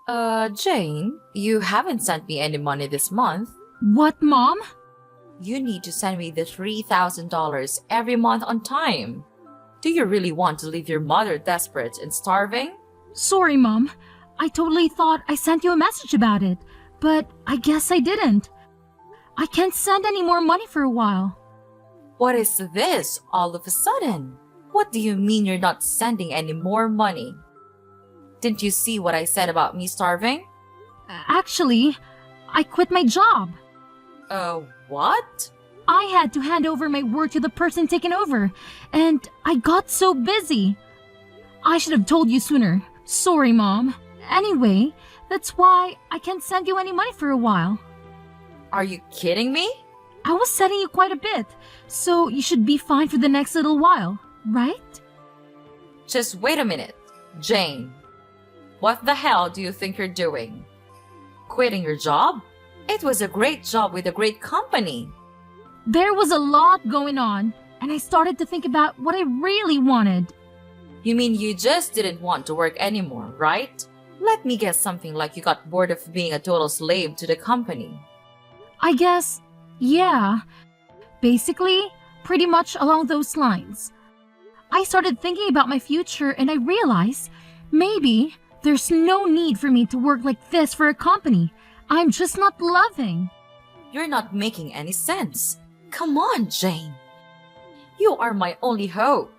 Jane, you haven't sent me any money this month. What, Mom? You need to send me the $3,000 every month on time. Do you really want to leave your mother desperate and starving? Sorry, Mom. I totally thought I sent you a message about it, but I guess I didn't. I can't send any more money for a while. What is this all of a sudden? What do you mean you're not sending any more money? Didn't you see what I said about me starving? Actually, I quit my job. What? I had to hand over my work to the person taking over, and I got so busy. I should have told you sooner. Sorry, Mom. Anyway, that's why I can't send you any money for a while. Are you kidding me? I was sending you quite a bit, so you should be fine for the next little while, right? Just wait a minute, Jane. What the hell do you think you're doing? Quitting your job? It was a great job with a great company. There was a lot going on, and I started to think about what I really wanted. You mean you just didn't want to work anymore, right? Let me guess, something like you got bored of being a total slave to the company. I guess, yeah. Basically, pretty much along those lines. I started thinking about my future and I realized maybe there's no need for me to work like this for a company I'm just not loving. You're not making any sense. Come on, Jane. You are my only hope.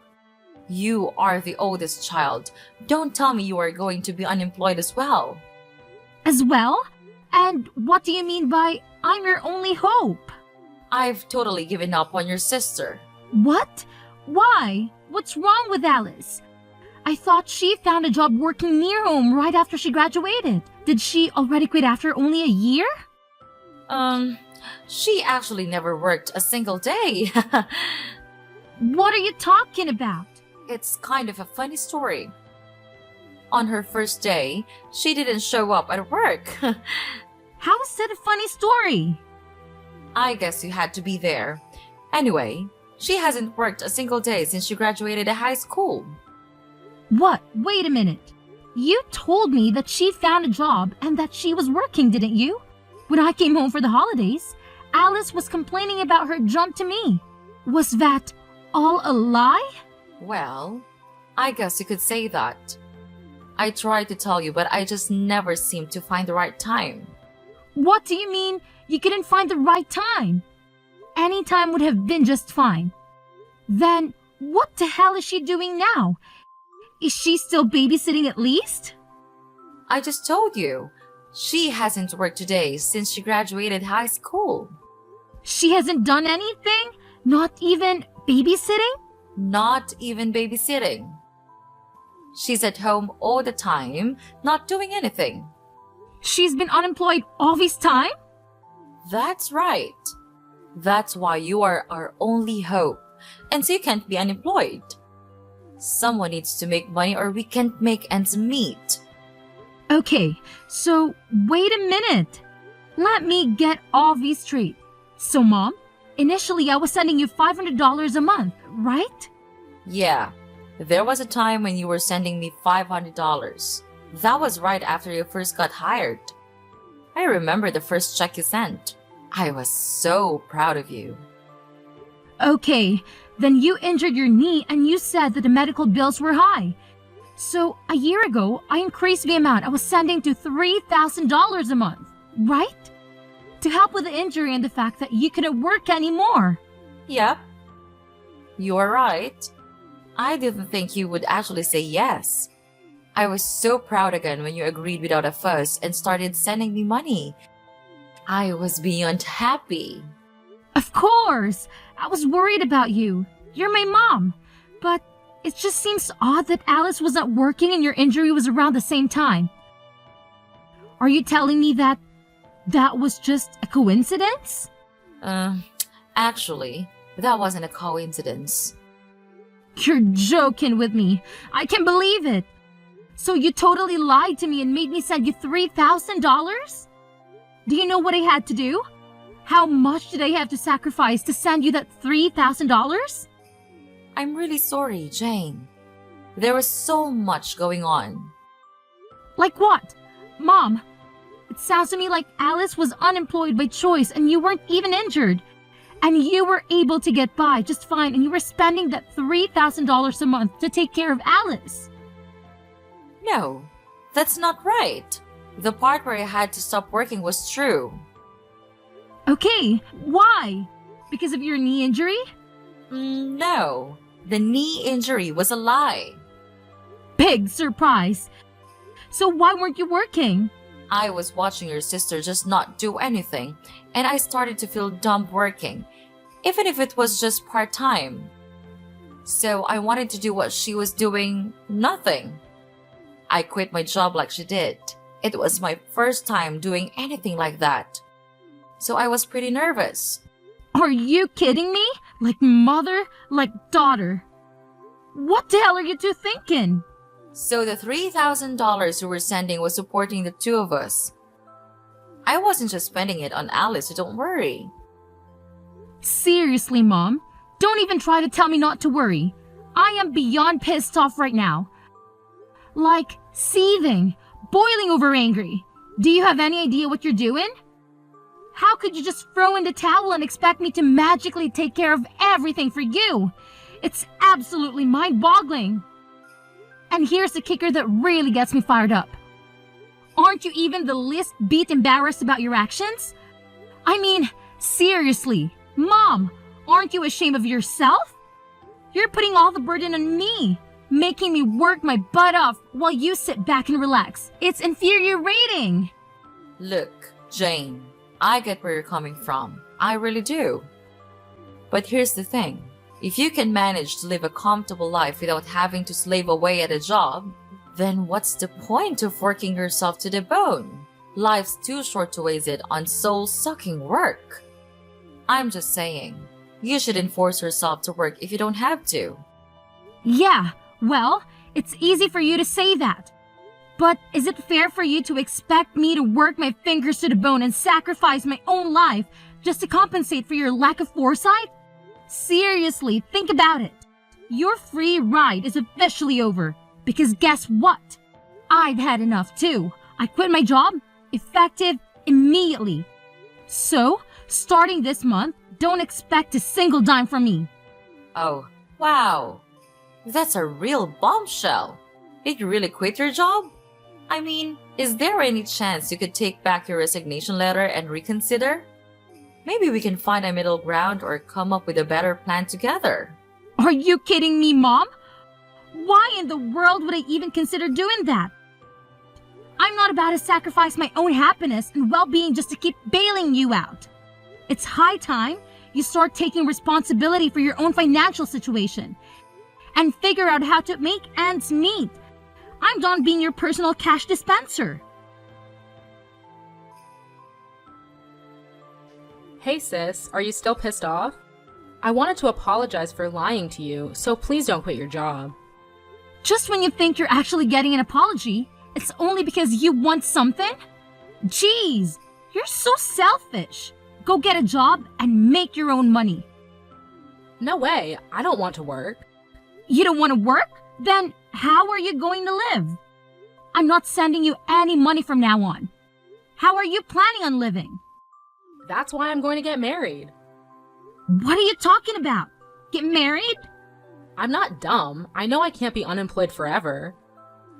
You are the oldest child. Don't tell me you are going to be unemployed as well. As well? And what do you mean by I'm your only hope? I've totally given up on your sister. What? Why? What's wrong with Alice? I thought she found a job working near home right after she graduated. Did she already quit after only a year? She actually never worked a single day. What are you talking about? It's kind of a funny story. On her first day, she didn't show up at work. How is that a funny story? I guess you had to be there. Anyway, she hasn't worked a single day since she graduated high school. What? Wait a minute. You told me that she found a job and that she was working, didn't you? When I came home for the holidays, Alice was complaining about her jump to me. Was that all a lie? Well, I guess you could say that. I tried to tell you, but I just never seemed to find the right time. What do you mean you couldn't find the right time? Any time would have been just fine. Then what the hell is she doing now? Is she still babysitting at least? I just told you. She hasn't worked today since she graduated high school. She hasn't done anything? Not even babysitting? Not even babysitting. She's at home all the time, not doing anything. She's been unemployed all this time? That's right. That's why you are our only hope, and so you can't be unemployed. Someone needs to make money or we can't make ends meet. Okay, so wait a minute. Let me get all these straight. So, Mom, initially I was sending you $500 a month, right? Yeah, there was a time when you were sending me $500. That was right after you first got hired. I remember the first check you sent. I was so proud of you. Okay, then you injured your knee and you said that the medical bills were high. So a year ago, I increased the amount I was sending to $3,000 a month, right? To help with the injury and the fact that you couldn't work anymore. Yep. You are right. I didn't think you would actually say yes. I was so proud again when you agreed without a fuss and started sending me money. I was beyond happy. Of course! I was worried about you. You're my mom. But it just seems odd that Alice was not working and your injury was around the same time. Are you telling me that was just a coincidence? Actually, that wasn't a coincidence. You're joking with me. I can't believe it. So you totally lied to me and made me send you $3,000? Do you know what I had to do? How much did I have to sacrifice to send you that $3,000? I'm really sorry, Jane. There was so much going on. Like what? Mom, it sounds to me like Alice was unemployed by choice and you weren't even injured. And you were able to get by just fine and you were spending that $3,000 a month to take care of Alice. No, that's not right. The part where I had to stop working was true. Okay, why? Because of your knee injury? No, the knee injury was a lie. Big surprise. So why weren't you working? I was watching your sister just not do anything, and I started to feel dumb working, even if it was just part-time. So I wanted to do what she was doing, nothing. I quit my job like she did. It was my first time doing anything like that. So I was pretty nervous. Are you kidding me? Like mother, like daughter. What the hell are you two thinking? So the $3,000 you were sending was supporting the two of us. I wasn't just spending it on Alice, so don't worry. Seriously, Mom, don't even try to tell me not to worry. I am beyond pissed off right now. Like, seething, boiling over angry. Do you have any idea what you're doing? How could you just throw in the towel and expect me to magically take care of everything for you? It's absolutely mind-boggling. And here's the kicker that really gets me fired up. Aren't you even the least bit embarrassed about your actions? I mean, seriously, Mom, aren't you ashamed of yourself? You're putting all the burden on me, making me work my butt off while you sit back and relax. It's infuriating. Look, Jane, I get where you're coming from. I really do. But here's the thing. If you can manage to live a comfortable life without having to slave away at a job, then what's the point of working yourself to the bone? Life's too short to waste it on soul-sucking work. I'm just saying, you shouldn't force yourself to work if you don't have to. Yeah, well, it's easy for you to say that. But is it fair for you to expect me to work my fingers to the bone and sacrifice my own life just to compensate for your lack of foresight? Seriously, think about it. Your free ride is officially over. Because guess what? I've had enough too. I quit my job, effective immediately. So, starting this month, don't expect a single dime from me. Oh, wow. That's a real bombshell. Did you really quit your job? I mean, is there any chance you could take back your resignation letter and reconsider? Maybe we can find a middle ground or come up with a better plan together. Are you kidding me, Mom? Why in the world would I even consider doing that? I'm not about to sacrifice my own happiness and well-being just to keep bailing you out. It's high time you start taking responsibility for your own financial situation and figure out how to make ends meet. I'm done being your personal cash dispenser. Hey sis, are you still pissed off? I wanted to apologize for lying to you, so please don't quit your job. Just when you think you're actually getting an apology, it's only because you want something? Jeez, you're so selfish. Go get a job and make your own money. No way, I don't want to work. You don't want to work? Then how are you going to live? I'm not sending you any money from now on. How are you planning on living? That's why I'm going to get married. What are you talking about? Get married? I'm not dumb. I know I can't be unemployed forever.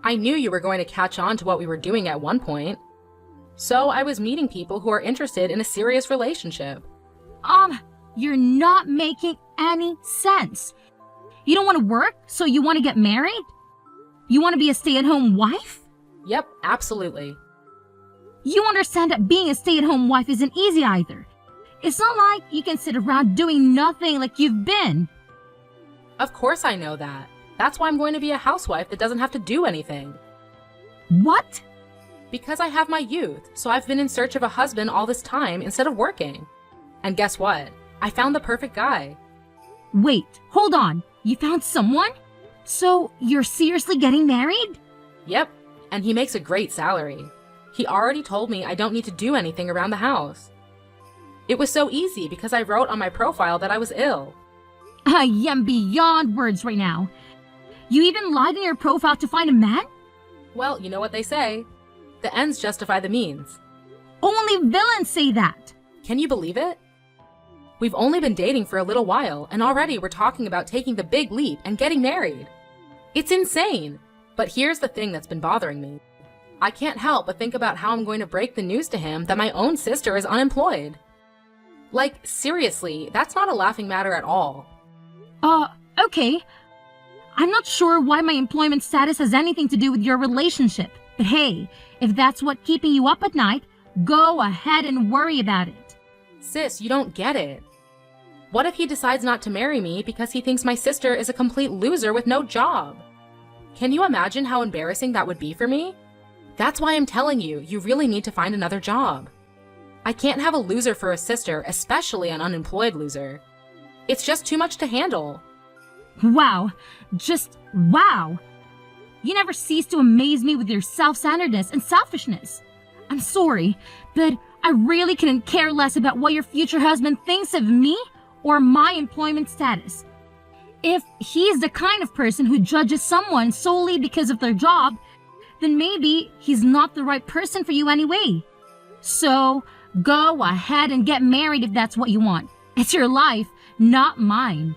I knew you were going to catch on to what we were doing at one point. So I was meeting people who are interested in a serious relationship. You're not making any sense. You don't want to work, so you want to get married? You want to be a stay-at-home wife? Yep, absolutely. You understand that being a stay-at-home wife isn't easy either. It's not like you can sit around doing nothing like you've been. Of course I know that. That's why I'm going to be a housewife that doesn't have to do anything. What? Because I have my youth, so I've been in search of a husband all this time instead of working. And guess what? I found the perfect guy. Wait, hold on. You found someone? So you're seriously getting married? Yep, and he makes a great salary. He already told me I don't need to do anything around the house. It was so easy because I wrote on my profile that I was ill. I am beyond words right now. You even lied in your profile to find a man? Well, you know what they say. The ends justify the means. Only villains say that. Can you believe it? We've only been dating for a little while, and already we're talking about taking the big leap and getting married. It's insane. But here's the thing that's been bothering me. I can't help but think about how I'm going to break the news to him that my own sister is unemployed. Like, seriously, that's not a laughing matter at all. Okay. I'm not sure why my employment status has anything to do with your relationship. But hey, if that's what keeping you up at night, go ahead and worry about it. Sis, you don't get it. What if he decides not to marry me because he thinks my sister is a complete loser with no job? Can you imagine how embarrassing that would be for me? That's why I'm telling you, you really need to find another job. I can't have a loser for a sister, especially an unemployed loser. It's just too much to handle. Wow. Just wow. You never cease to amaze me with your self-centeredness and selfishness. I'm sorry, but I really couldn't care less about what your future husband thinks of me or my employment status. If he's the kind of person who judges someone solely because of their job, then maybe he's not the right person for you anyway. So, go ahead and get married if that's what you want. It's your life, not mine.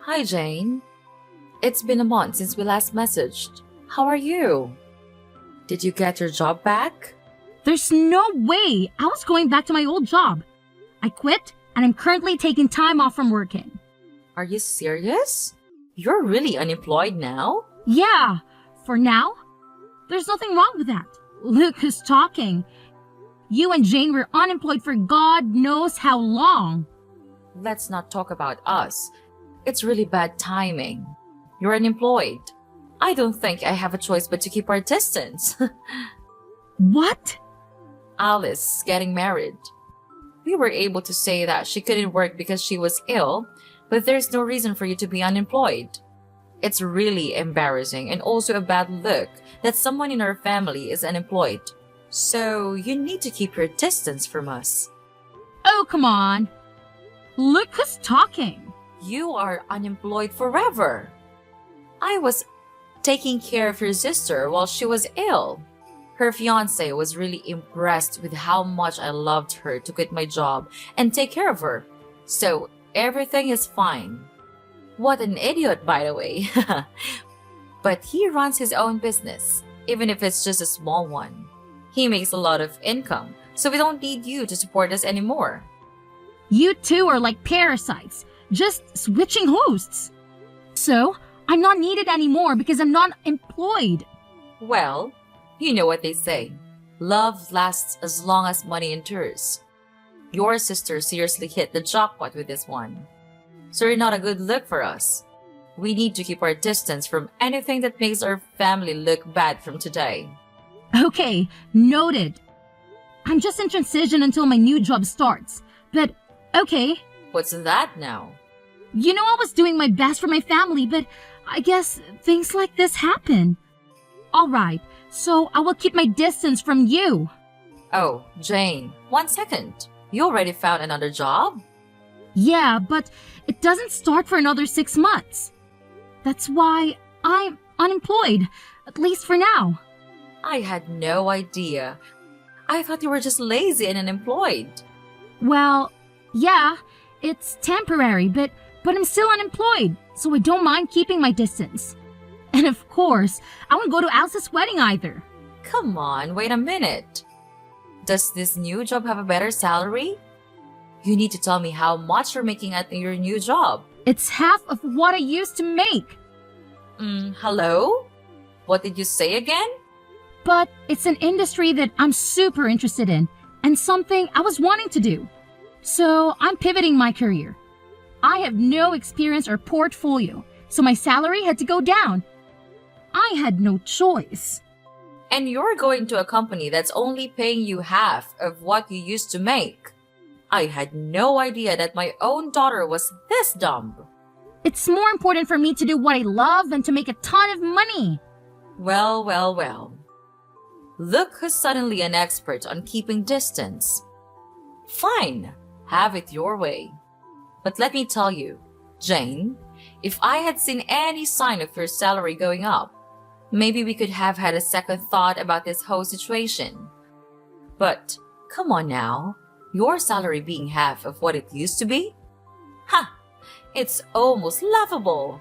Hi, Jane. It's been a month since we last messaged. How are you? Did you get your job back? There's no way I was going back to my old job. I quit, and I'm currently taking time off from working. Are you serious? You're really unemployed now? Yeah, for now. There's nothing wrong with that. Look who's talking. You and Jane were unemployed for God knows how long. Let's not talk about us. It's really bad timing. You're unemployed. I don't think I have a choice but to keep our distance. What? Alice getting married. We were able to say that she couldn't work because she was ill, but there's no reason for you to be unemployed. It's really embarrassing and also a bad look that someone in our family is unemployed. So you need to keep your distance from us. Oh, come on. Look who's talking. You are unemployed forever. I was taking care of your sister while she was ill. Her fiance was really impressed with how much I loved her to quit my job and take care of her. So everything is fine. What an idiot, by the way. But he runs his own business, even if it's just a small one. He makes a lot of income, so we don't need you to support us anymore. You two are like parasites, just switching hosts. So, I'm not needed anymore because I'm not employed. Well, you know what they say. Love lasts as long as money endures. Your sister seriously hit the jackpot with this one. So you're not a good look for us. We need to keep our distance from anything that makes our family look bad from today. Okay, noted. I'm just in transition until my new job starts. But, okay. What's that now? You know I was doing my best for my family, but I guess things like this happen. Alright, so I will keep my distance from you. Oh, Jane, 1 second. You already found another job? Yeah, but it doesn't start for another 6 months. That's why I'm unemployed, at least for now. I had no idea. I thought you were just lazy and unemployed. Well, yeah, it's temporary, but I'm still unemployed, so I don't mind keeping my distance. And of course, I won't go to Alice's wedding either. Come on, wait a minute. Does this new job have a better salary? You need to tell me how much you're making at your new job. It's half of what I used to make. Hello? What did you say again? But it's an industry that I'm super interested in and something I was wanting to do. So I'm pivoting my career. I have no experience or portfolio, so my salary had to go down. I had no choice. And you're going to a company that's only paying you half of what you used to make. I had no idea that my own daughter was this dumb. It's more important for me to do what I love than to make a ton of money. Well, well, well. Look who's suddenly an expert on keeping distance. Fine, have it your way. But let me tell you, Jane, If I had seen any sign of your salary going up, maybe we could have had a second thought about this whole situation. But come on now, your salary being half of what it used to be? Ha! It's almost laughable.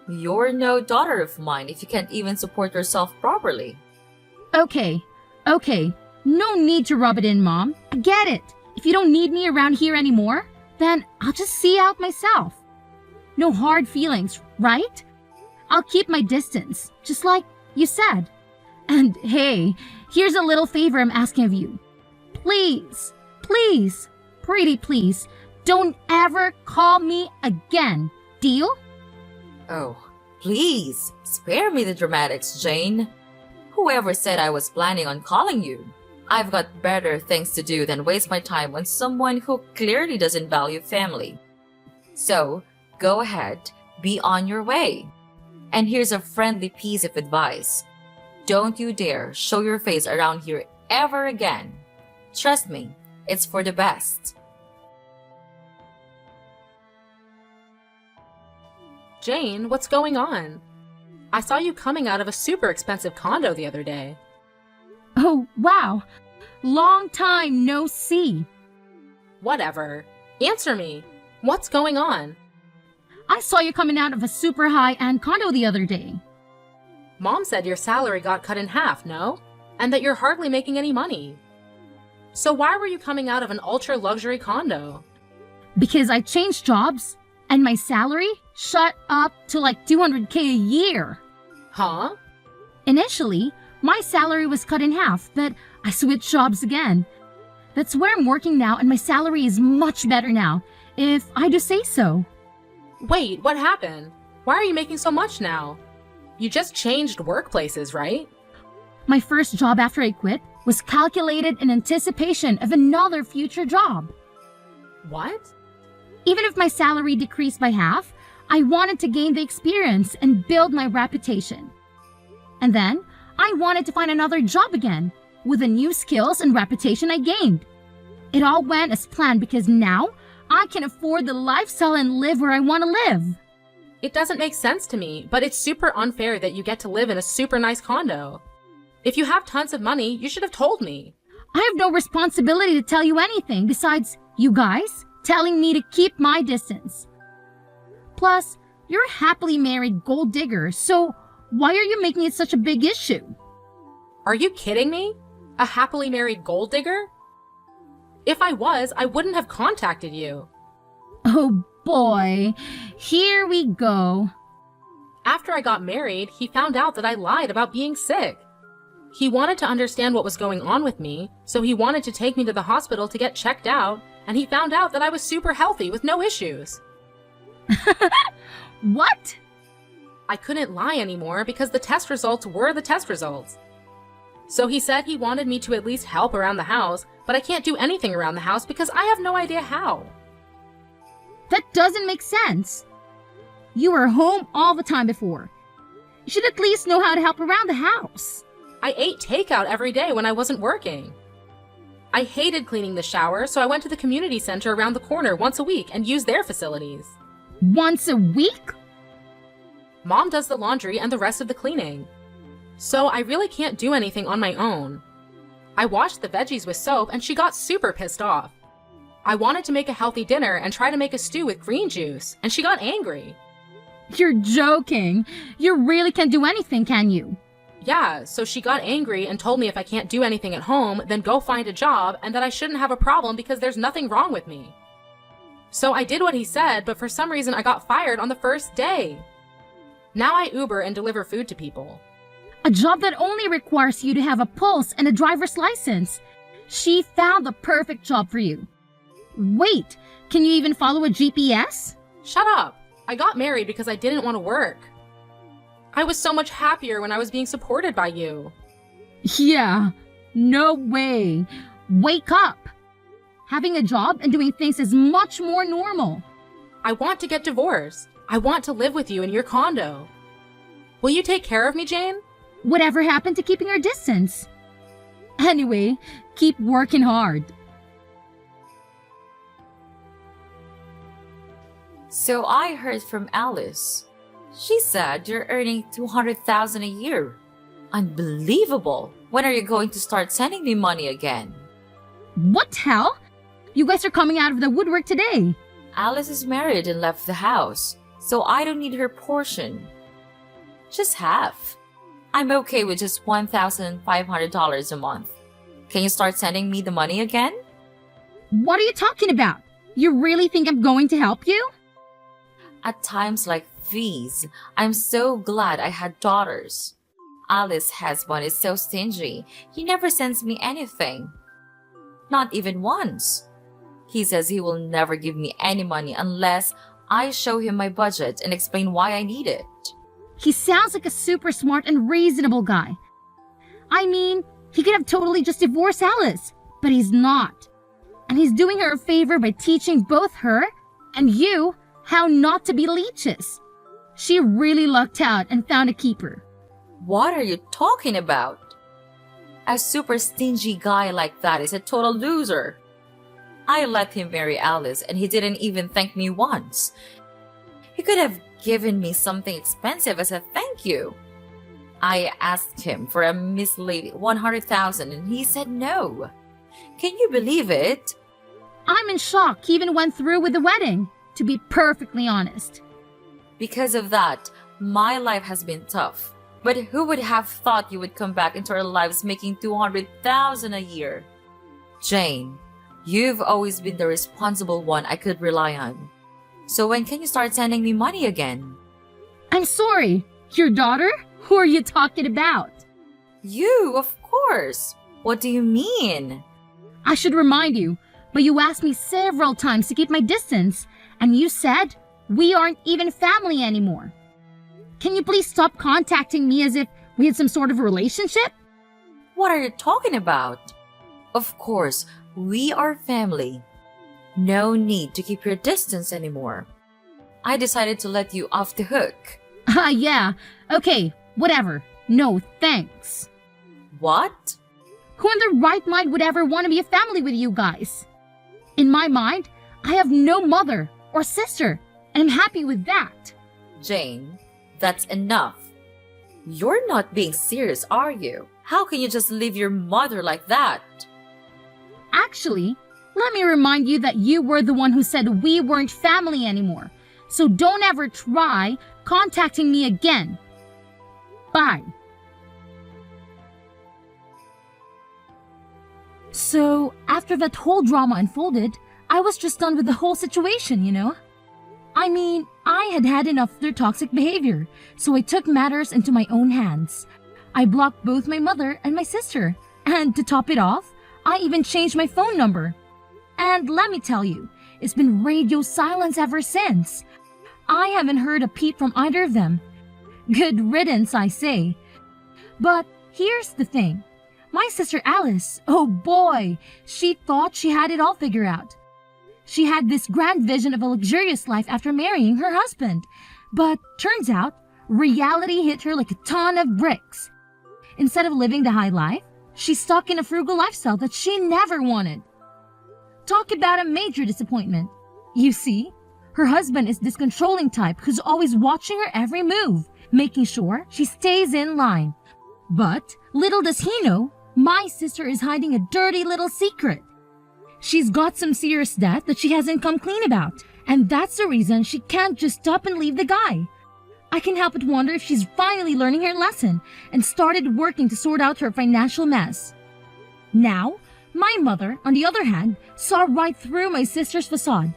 You're no daughter of mine if you can't even support yourself properly. Okay, no need to rub it in, Mom. I get it. If you don't need me around here anymore, then I'll just see out myself. No hard feelings, right? I'll keep my distance, just like you said. And hey, here's a little favor I'm asking of you. Please, pretty please, don't ever call me again. Deal? Oh, please, spare me the dramatics, Jane. Whoever said I was planning on calling you? I've got better things to do than waste my time on someone who clearly doesn't value family. So, go ahead, be on your way. And here's a friendly piece of advice. Don't you dare show your face around here ever again. Trust me, it's for the best. Jane, what's going on? I saw you coming out of a super expensive condo the other day. Oh, wow. Long time no see. Whatever. Answer me. What's going on? I saw you coming out of a super high-end condo the other day. Mom said your salary got cut in half, no? And that you're hardly making any money. So why were you coming out of an ultra-luxury condo? Because I changed jobs, and my salary shot up to like $200K a year. Huh? Initially, my salary was cut in half, but I switched jobs again. That's where I'm working now, and my salary is much better now, if I do say so. Wait, what happened? Why are you making so much now? You just changed workplaces, right? My first job after I quit was calculated in anticipation of another future job. What? Even if my salary decreased by half, I wanted to gain the experience and build my reputation. And then, I wanted to find another job again, with the new skills and reputation I gained. It all went as planned because now, I can afford the lifestyle and live where I want to live. It doesn't make sense to me, but it's super unfair that you get to live in a super nice condo. If you have tons of money, you should have told me. I have no responsibility to tell you anything besides you guys telling me to keep my distance. Plus, you're a happily married gold digger, so why are you making it such a big issue? Are you kidding me? A happily married gold digger? If I was, I wouldn't have contacted you. Oh boy, here we go. After I got married, he found out that I lied about being sick. He wanted to understand what was going on with me, so he wanted to take me to the hospital to get checked out, and he found out that I was super healthy with no issues. What? I couldn't lie anymore because the test results were the test results. So he said he wanted me to at least help around the house, but I can't do anything around the house because I have no idea how. That doesn't make sense. You were home all the time before. You should at least know how to help around the house. I ate takeout every day when I wasn't working. I hated cleaning the shower, so I went to the community center around the corner once a week and used their facilities. Once a week? Mom does the laundry and the rest of the cleaning. So I really can't do anything on my own. I washed the veggies with soap and she got super pissed off. I wanted to make a healthy dinner and try to make a stew with green juice, and she got angry. You're joking. You really can't do anything, can you? Yeah, so she got angry and told me if I can't do anything at home, then go find a job and that I shouldn't have a problem because there's nothing wrong with me. So I did what he said, but for some reason I got fired on the first day. Now I Uber and deliver food to people. A job that only requires you to have a pulse and a driver's license. She found the perfect job for you. Wait, can you even follow a GPS? Shut up! I got married because I didn't want to work. I was so much happier when I was being supported by you. Yeah, no way. Wake up. Having a job and doing things is much more normal. I want to get divorced. I want to live with you in your condo. Will you take care of me, Jane? Whatever happened to keeping our distance? Anyway, keep working hard. So I heard from Alice. She said you're earning 200,000 a year. Unbelievable. When are you going to start sending me money again? What hell? You guys are coming out of the woodwork today. Alice is married and left the house, so I don't need her portion. Just half. I'm okay with just $1,500 a month. Can you start sending me the money again? What are you talking about? You really think I'm going to help you? At times like these, I'm so glad I had daughters. Alice's husband is so stingy, he never sends me anything. Not even once. He says he will never give me any money unless I show him my budget and explain why I need it. He sounds like a super smart and reasonable guy. I mean, he could have totally just divorced Alice, but he's not. And he's doing her a favor by teaching both her and you how not to be leeches. She really lucked out and found a keeper. What are you talking about? A super stingy guy like that is a total loser. I let him marry Alice and he didn't even thank me once. He could have given me something expensive as a thank you. I asked him for a measly 100,000 and he said no. Can you believe it? I'm in shock he even went through with the wedding, to be perfectly honest. Because of that, my life has been tough. But who would have thought you would come back into our lives making 200,000 a year? Jane, you've always been the responsible one I could rely on. So when can you start sending me money again? I'm sorry, your daughter? Who are you talking about? You, of course. What do you mean? I should remind you, but you asked me several times to keep my distance, and you said we aren't even family anymore. Can you please stop contacting me as if we had some sort of relationship? What are you talking about? Of course, we are family. No need to keep your distance anymore. I decided to let you off the hook. Yeah. Okay, whatever. No, thanks. What? Who in their right mind would ever want to be a family with you guys? In my mind, I have no mother or sister, and I'm happy with that. Jane, that's enough. You're not being serious, are you? How can you just leave your mother like that? Actually, let me remind you that you were the one who said we weren't family anymore. So don't ever try contacting me again. Bye. So, after that whole drama unfolded, I was just done with the whole situation, you know? I mean, I had had enough of their toxic behavior, so I took matters into my own hands. I blocked both my mother and my sister, and to top it off, I even changed my phone number. And let me tell you, it's been radio silence ever since. I haven't heard a peep from either of them. Good riddance, I say. But here's the thing. My sister Alice, oh boy, she thought she had it all figured out. She had this grand vision of a luxurious life after marrying her husband. But turns out, reality hit her like a ton of bricks. Instead of living the high life, she's stuck in a frugal lifestyle that she never wanted. Talk about a major disappointment. You see, her husband is this controlling type who's always watching her every move, making sure she stays in line. But little does he know, my sister is hiding a dirty little secret. She's got some serious debt that she hasn't come clean about, and that's the reason she can't just up and leave the guy. I can help but wonder if she's finally learning her lesson and started working to sort out her financial mess. Now, my mother, on the other hand, saw right through my sister's facade.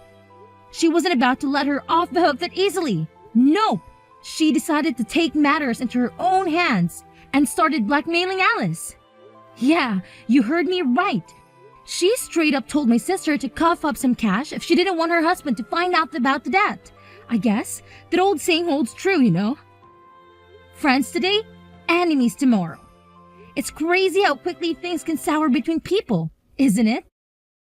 She wasn't about to let her off the hook that easily. Nope. She decided to take matters into her own hands and started blackmailing Alice. Yeah, you heard me right. She straight up told my sister to cough up some cash if she didn't want her husband to find out about the debt. I guess that old saying holds true, you know. Friends today, enemies tomorrow. It's crazy how quickly things can sour between people, isn't it?